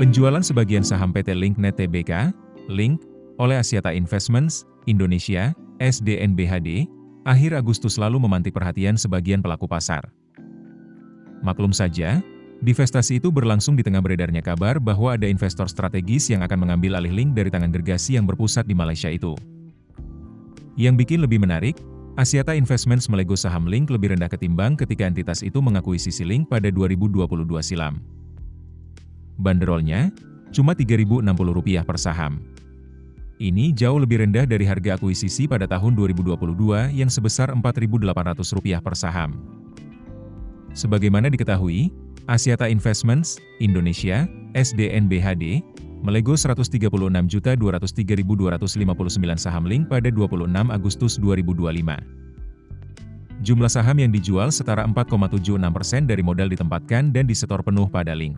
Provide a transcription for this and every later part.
Penjualan sebagian saham PT Linknet Tbk, Link, oleh Axiata Investments, Indonesia, SDNBHD, akhir Agustus lalu memantik perhatian sebagian pelaku pasar. Maklum saja, divestasi itu berlangsung di tengah beredarnya kabar bahwa ada investor strategis yang akan mengambil alih Link dari tangan gergasi yang berpusat di Malaysia itu. Yang bikin lebih menarik, Axiata Investments melego saham Link lebih rendah ketimbang ketika entitas itu mengakuisisi Link pada 2022 silam. Banderolnya, cuma Rp3.060 per saham. Ini jauh lebih rendah dari harga akuisisi pada tahun 2022 yang sebesar Rp4.800 per saham. Sebagaimana diketahui, Axiata Investments, Indonesia, SDNBHD, melego 136.203.259 saham Link pada 26 Agustus 2025. Jumlah saham yang dijual setara 4,76% dari modal ditempatkan dan disetor penuh pada Link.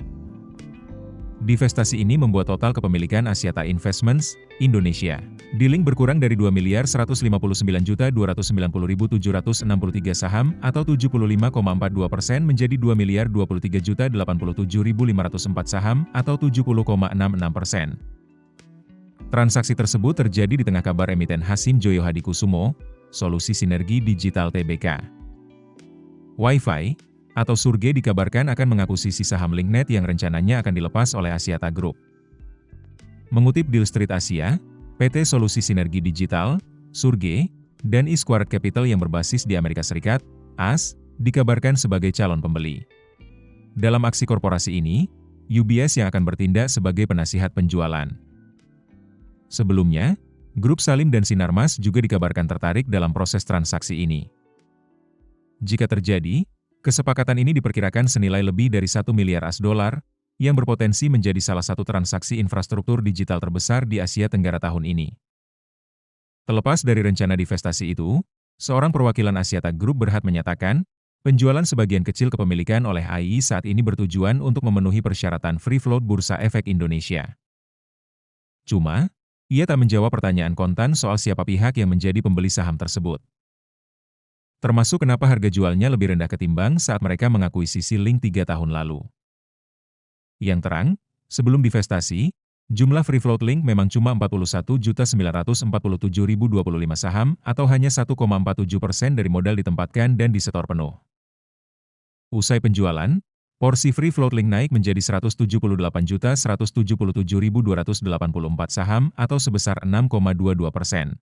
Divestasi ini membuat total kepemilikan Axiata Investments, Indonesia, di Link berkurang dari 2.159.290.763 saham atau 75,42% menjadi 2.023.087.504 saham atau 70,66%. Transaksi tersebut terjadi di tengah kabar emiten Hasim Joyo Hadikusumo, Solusi Sinergi Digital Tbk. Wi-Fi atau Surge dikabarkan akan mengakuisisi saham Linknet yang rencananya akan dilepas oleh Axiata Group. Mengutip Deal Street Asia, PT Solusi Sinergi Digital, Surge, dan Squared Capital yang berbasis di Amerika Serikat, AS, dikabarkan sebagai calon pembeli. Dalam aksi korporasi ini, UBS yang akan bertindak sebagai penasihat penjualan. Sebelumnya, Grup Salim dan Sinarmas juga dikabarkan tertarik dalam proses transaksi ini. Jika terjadi, kesepakatan ini diperkirakan senilai lebih dari $1 miliar, yang berpotensi menjadi salah satu transaksi infrastruktur digital terbesar di Asia Tenggara tahun ini. Terlepas dari rencana divestasi itu, seorang perwakilan Axiata Group berhak menyatakan, penjualan sebagian kecil kepemilikan oleh AII saat ini bertujuan untuk memenuhi persyaratan free float Bursa Efek Indonesia. Cuma, ia tak menjawab pertanyaan kontan soal siapa pihak yang menjadi pembeli saham tersebut. Termasuk kenapa harga jualnya lebih rendah ketimbang saat mereka mengakuisisi Link 3 tahun lalu. Yang terang, sebelum divestasi, jumlah free float Link memang cuma 41.947.025 saham atau hanya 1,47% dari modal ditempatkan dan disetor penuh. Usai penjualan, porsi free float Link naik menjadi 178.177.284 saham atau sebesar 6,22%.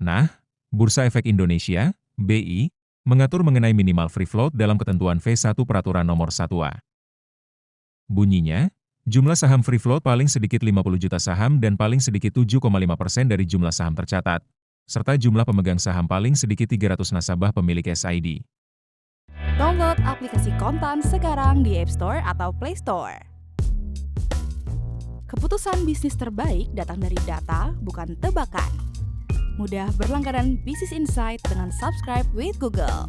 Nah, Bursa Efek Indonesia, BI, mengatur mengenai minimal free float dalam ketentuan V1 Peraturan Nomor 1A. Bunyinya, jumlah saham free float paling sedikit 50 juta saham dan paling sedikit 7,5% dari jumlah saham tercatat, serta jumlah pemegang saham paling sedikit 300 nasabah pemilik SID. Download aplikasi Kontan sekarang di App Store atau Play Store. Keputusan bisnis terbaik datang dari data, bukan tebakan. Mudah berlangganan Business Insight dengan subscribe with Google.